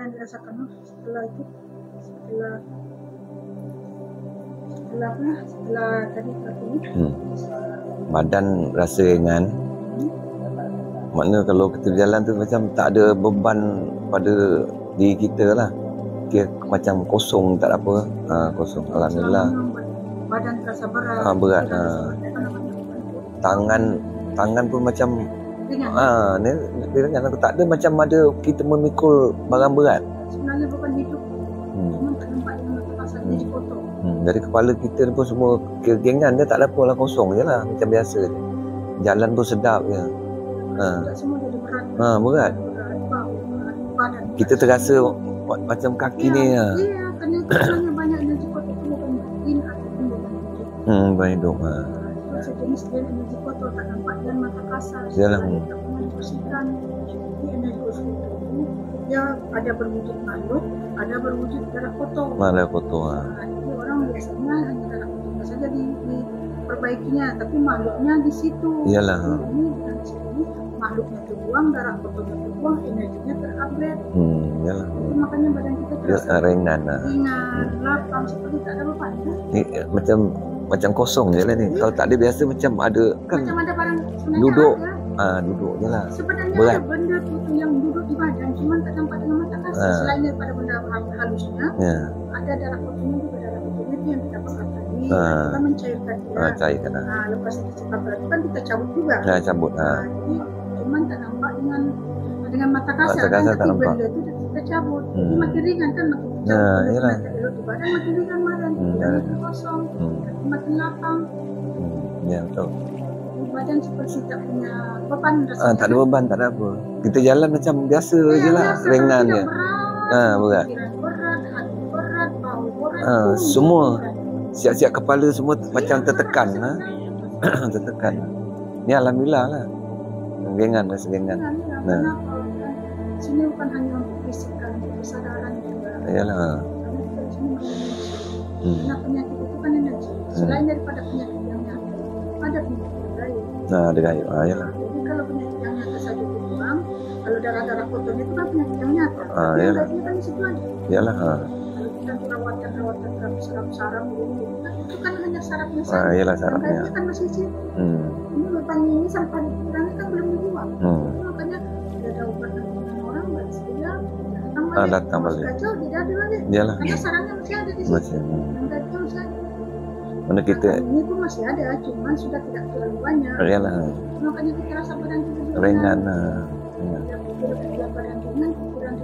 yang dirasakan setelah itu, setelah tadi ini? Badan rasa ringan. Maknanya kalau kita berjalan tu macam tak ada beban pada diri kita lah. Kira macam kosong, tak ada apa. Kosong, alhamdulillah. Badan terasa berat. Berat. Tangan pun macam ringan. Ni ringan. Aku tak ada macam ada kita memikul barang berat. Sebenarnya bukan hidup. Cuma tak nampak dengan mata kasar dia dipotong. Dari kepala kita pun semua keringan, dia tak ada apa lah, kosong je lah macam biasa je. Jalan pun sedap je. Semua jadi berat. Berat. Badan. Kita terasa macam kaki ni. Iya, kerana sebenarnya banyak energi kotor itu bukan batin ataupun bukan Bukan hidup. Sejenis energi kotor tak nampak dengan mata kasar. Yalah. Kita bersihkan energi kotor itu. Dia ada berwujud makhluk, ada berwujud darah kotor. Darah kotor. Jadi orang biasanya hanya darah kotor saja diperbaikinya, tapi makhluknya di situ. Iyalah. Ini dan sini makhluknya terbuang, darah kotornya terbuang, energinya terupgrade. Iyalah. Jadi makanya badan kita terasa ringan, lapang, seperti tak ada beban. Ni macam kosong je lah ni. Kalau tak ada biasa macam ada kan. Macam ada barang sebenarnya Duduk. ada. Duduk je lah. Sebenarnya berat. ada benda tu yang duduk di badan, cuma tak nampak dengan mata kasar. Selain daripada benda halusnya, ada darah kotornya juga. Darah kotornya itu yang kita pakai tadi. Kita mencairkan dia. Cairkan. Lepas kita cepat berat kan kita cabut juga. Cabut. Jadi cuma tak nampak dengan mata kasar. Mata kasar tak nampak. Benda tu kita cabut. Jadi makin ringan kan, makin cabut. Yalah. Di badan makin ringan badan. Makin kosong. Makin lapang. Ya, betul. Badan seperti tak punya beban rasanya. Tak ada beban, tak ada apa. Kita jalan macam biasa je lah, ringan je. Berat. Berat, hati berat, bau berat. Semua siap-siap kepala semua macam tertekan. Tertekan. Ni alhamdulillah lah. Ringan, rasa ringan. Sini bukan hanya untuk fisikkan, kesadaran juga. Iyalah. Karena penyakit itu kan energi. Selain daripada penyakit yang nyata, ada penyakit yang gaib. Ada gaib. Iyalah. Jadi kalau penyakit yang nyata saja dibuang, kalau darah-darah kotornya itu kan penyakit yang nyata. Iyalah. Gaibnya kan di situ aja. Iyalah. Kalau kita perawatan saraf-saraf itu kan hanya sarafnya saja. Iyalah sarafnya. Gaibnya kan masih situ. Ini beban ini sampai dikurangi kan belum dibuang. Makanya tidak ada obat dengan orang balas dia datang balik. Kacau tidak ada lagi. Iyalah. Karena sarangnya masih ada di situ. Masih. Kacau masih ada. Mana kita ini pun masih ada, cuman sudah tidak terlalu banyak. Iyalah. Makanya kita rasa badan kita juga ringan. Badan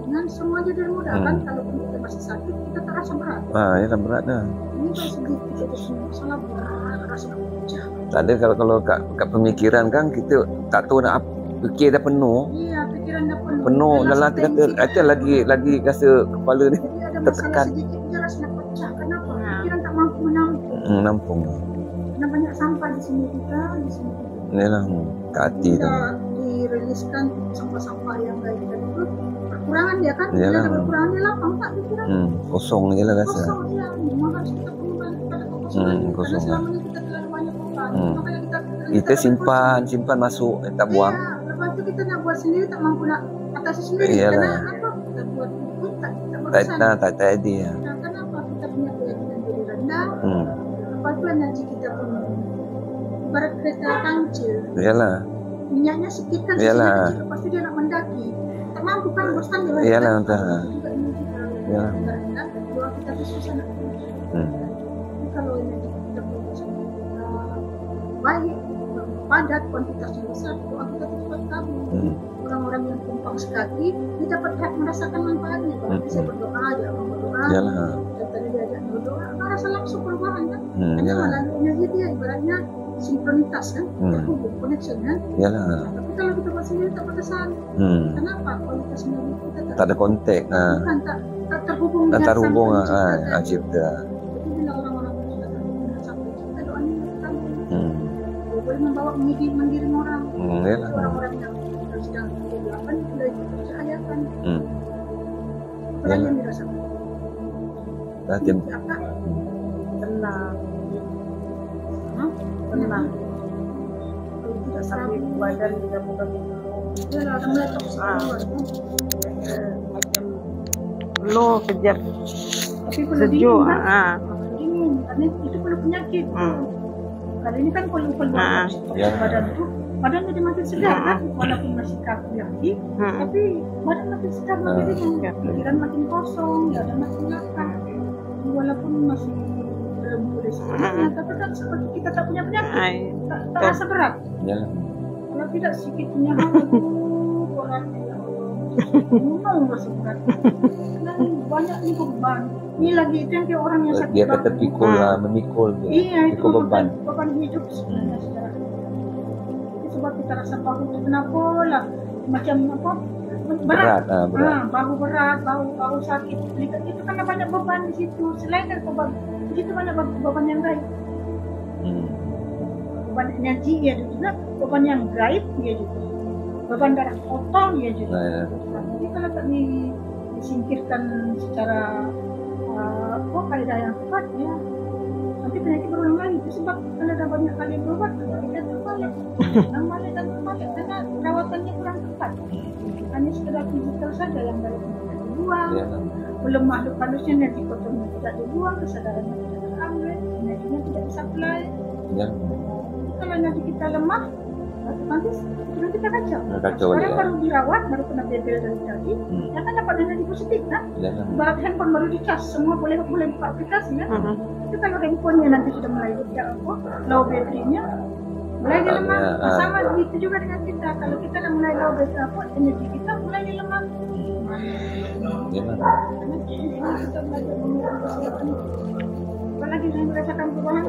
ringan, semua jadi mudah kan. Kalau kita masih sakit, kita terasa berat. Iyalah berat dah. Ini kan sedikit kita semua masalah berat, rasa pecah. Tak ada kalau kat pemikiran kan kita tak tahu nak fikir dah penuh. Iya, pikiran dah penuh. Penuh dalam kata lagi rasa kepala ni tertekan. Sedikit dia rasa pecah. Kenapa? Pikiran tak mampu menampung. Karena banyak sampah di sini kita, Inilah ke hati tu. Diriliskan sampah-sampah yang baik tadi itu kekurangan dia kan. Bila ada kekurangan dia lapang tak pikiran. Kosong je lah rasa. Kosong ya. Memang harus kita kembali pada kekosongan. Kosong. Karena selama ini kita terlalu banyak beban. Makanya kita simpan masuk, tak buang. Lepas tu kita nak buat sendiri tak mampu nak atasi sendiri. Iyalah. Karena apa? Kita buat itu tak tak jadi ya. Kenapa kita punya keyakinan diri rendah? Lepas tu energi kita pun ibarat kereta kancil. Iyalah. Minyaknya sikit kan, iyalah. Kecil, lepas tu dia nak mendaki. Tak mampu kan bosan dia. Iyalah entah. Iyalah. Doa kita tu susah nak. Kalau energi kita pun baik, padat, kuantitasnya besar, doa kita cepat kabul. Orang-orang yang tumpang sekali, dia dapat merasakan manfaatnya. Kalau bisa berdoa, dia akan berdoa. Iyalah. Dan tadi diajak berdoa, rasa langsung perubahan kan. Iyalah. Lalu energi dia ibaratnya sinkronitas kan, terhubung, connection kan. Iyalah. Tapi kalau kita buat sendiri tak berkesan. Kenapa? Kualitas energi kita tak ada kontak. Bukan tak terhubung. Tak terhubung cipta. Jadi bila orang-orang sudah terhubung dengan sang pencipta, doanya kita boleh membawa mengiring orang. Orang-orang yang sedang kegelapan mulai dipercayakan. Apa yang dirasakan? Apa? Tenang. Tenang. Kalau tidak sampai badan tidak mudah. Dia lah meletak semua. Macam peluh kejap Tapi perlu sejuk. dingin, kan? Dingin, karena itu perlu penyakit. Kalau ini kan perlu badan itu, badan jadi makin segar kan, walaupun masih kaku lagi, tapi badan makin segar, makin ringan, pikiran makin kosong, dada makin lapang. Walaupun masih berembus tapi kan seperti kita tak punya penyakit, tak rasa berat. Kalau tidak sedikit punya orangnya memang rasa berat. Karena banyak nih beban. Ini lagi itu yang kayak orang yang sakit. Dia kata pikul lah, memikul dia. Iya, itu beban hidup sebenarnya saudara. Itu sebab kita rasa bahu itu kenapa lah macam apa? Berat. Bahu berat, bahu sakit. Itu karena banyak beban di situ. Selain dari beban, di situ banyak beban yang lain. Beban energi ya juga, beban yang gaib ya juga, beban darah kotor ya juga. Jadi kalau tak disingkirkan secara kaidah yang tepat ya, nanti penyakit berulang lagi. Itu sebab kalau ada banyak kali berobat, kita terbalik, dan terbalik karena perawatannya kurang tepat. Hanya sekedar fisikal saja yang baik tidak dibuang, belum makhluk halusnya energi kotornya tidak dibuang, kesadarannya tidak terambil, energinya tidak supply. Kalau nanti kita lemah, nanti kita kacau. Sekarang baru dirawat, baru kena bebel dari tadi, ya kan dapat energi positif kan? Ibarat handphone baru dicas, semua boleh buka aplikasi kan? Itu kalau handphonenya nanti sudah mulai low battery-nya, mulai dia lemah. Sama begitu juga dengan kita. Kalau kita dah mulai low battery, energi kita mulai dia lemah. Karena kita belajar mengurangi apalagi saya merasakan perubahan.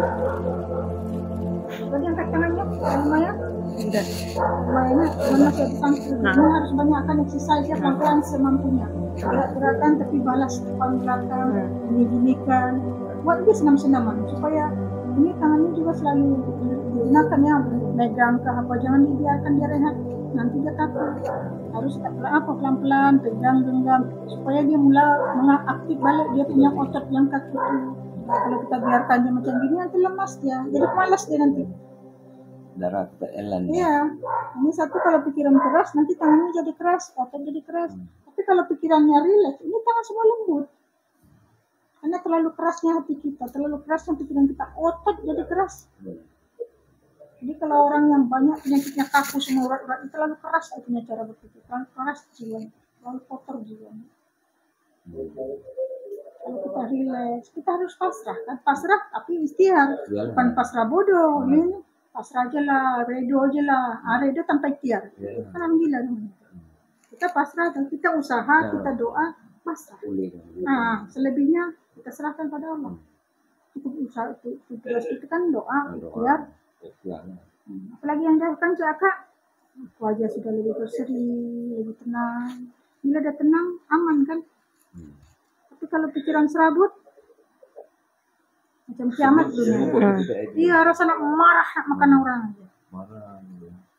Jadi angkat tangannya, lumayan. Lumayan, masih ada sangkut. Harus banyakkan exercise ya, pelan-pelan semampunya. Gerak-gerakan tapi balas depan belakang, gini-ginikan. Buat dia senam-senaman supaya ini tangannya juga selalu digunakan ya, megang ke apa, jangan dibiarkan dia rehat. Nanti dia kaku. Harus pelan-pelan, pegang-genggam supaya dia mula mengaktif balik dia punya otot yang kaki itu. Kalau kita biarkan dia macam gini nanti lemas dia, jadi malas dia nanti. Darah kita elan. Iya, ini satu kalau pikiran keras nanti tangannya jadi keras, otot jadi keras. Tapi kalau pikirannya rileks, ini tangan semua lembut. Karena terlalu kerasnya hati kita, terlalu kerasnya pikiran kita, otot jadi keras. Jadi kalau orang yang banyak penyakitnya kaku semua urat-urat itu terlalu keras punya cara berpikir, terlalu keras jiwanya, terlalu kotor jiwanya. Kalau kita rileks, kita harus pasrah kan, pasrah tapi ikhtiar, bukan pasrah bodoh. Ini pasrah aja lah, redo aja lah, redo tanpa ikhtiar. Alhamdulillah. Kita pasrah dan kita usaha, kita doa, pasrah. Nah, selebihnya kita serahkan pada Allah. Cukup usaha itu kan doa, ikhtiar. Apalagi yang jauh kan Kak, wajah sudah lebih berseri, lebih tenang. Bila udah tenang, aman kan. Tapi kalau pikiran serabut, macam kiamat dunia. Iya, rasa nak marah nak makan orang aja.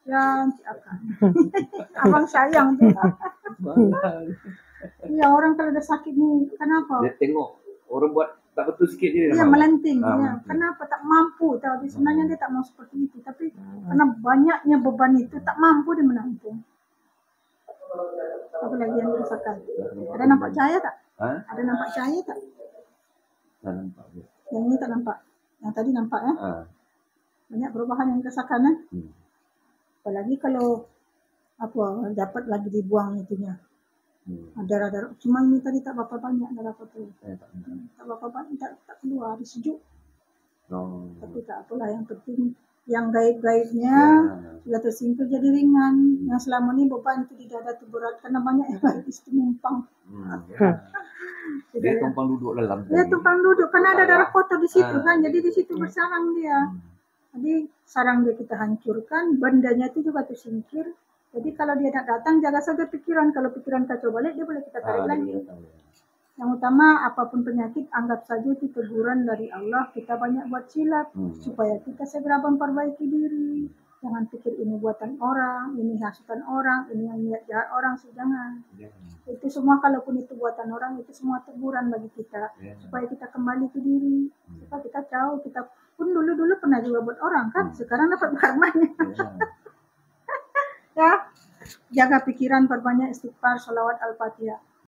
Ya, akan. Abang sayang tuh. Iya, orang kalau udah sakit nih, kenapa? Dia tengok orang buat tak betul sikit dia. Iya, melenting. Ya. Kenapa tak mampu? Tapi sebenarnya dia tak mau seperti itu. Tapi karena banyaknya beban itu tak mampu dia menampung. Apa lagi yang dirasakan? Ada nampak cahaya tak? Ada nampak cahaya tak? Tak nampak. Yang ini tak nampak. Yang tadi nampak ya? Banyak perubahan yang dirasakan ya? Apalagi kalau dapat lagi dibuang itunya. Darah-darah. Cuma ini tadi tak berapa banyak darah kotor. Tak berapa banyak, tak keluar, sejuk. Tapi tak apalah, yang penting yang gaib-gaibnya sudah tersingkir jadi ringan. Yang selama ini beban itu di dada itu berat karena banyak yang gaib itu numpang. Dia tumpang duduk dalam. Dia tumpang duduk karena ada darah kotor di situ kan. Jadi di situ bersarang dia. Jadi sarang dia kita hancurkan, bandanya itu juga tersingkir. Jadi kalau dia nak datang, jaga saja pikiran. Kalau pikiran kacau balik, dia boleh kita tarik lagi. Yang utama, apapun penyakit, anggap saja itu teguran dari Allah. Kita banyak buat silap, supaya kita segera memperbaiki diri. Jangan pikir ini buatan orang, ini hasutan orang, ini yang niat jahat orang, jangan. Itu semua, kalaupun itu buatan orang, itu semua teguran bagi kita. Supaya kita kembali ke diri. Supaya kita tahu, kita pun dulu-dulu pernah juga buat orang, kan? Sekarang dapat karmanya. Ya, jaga pikiran, perbanyak istighfar, sholawat al-fatihah.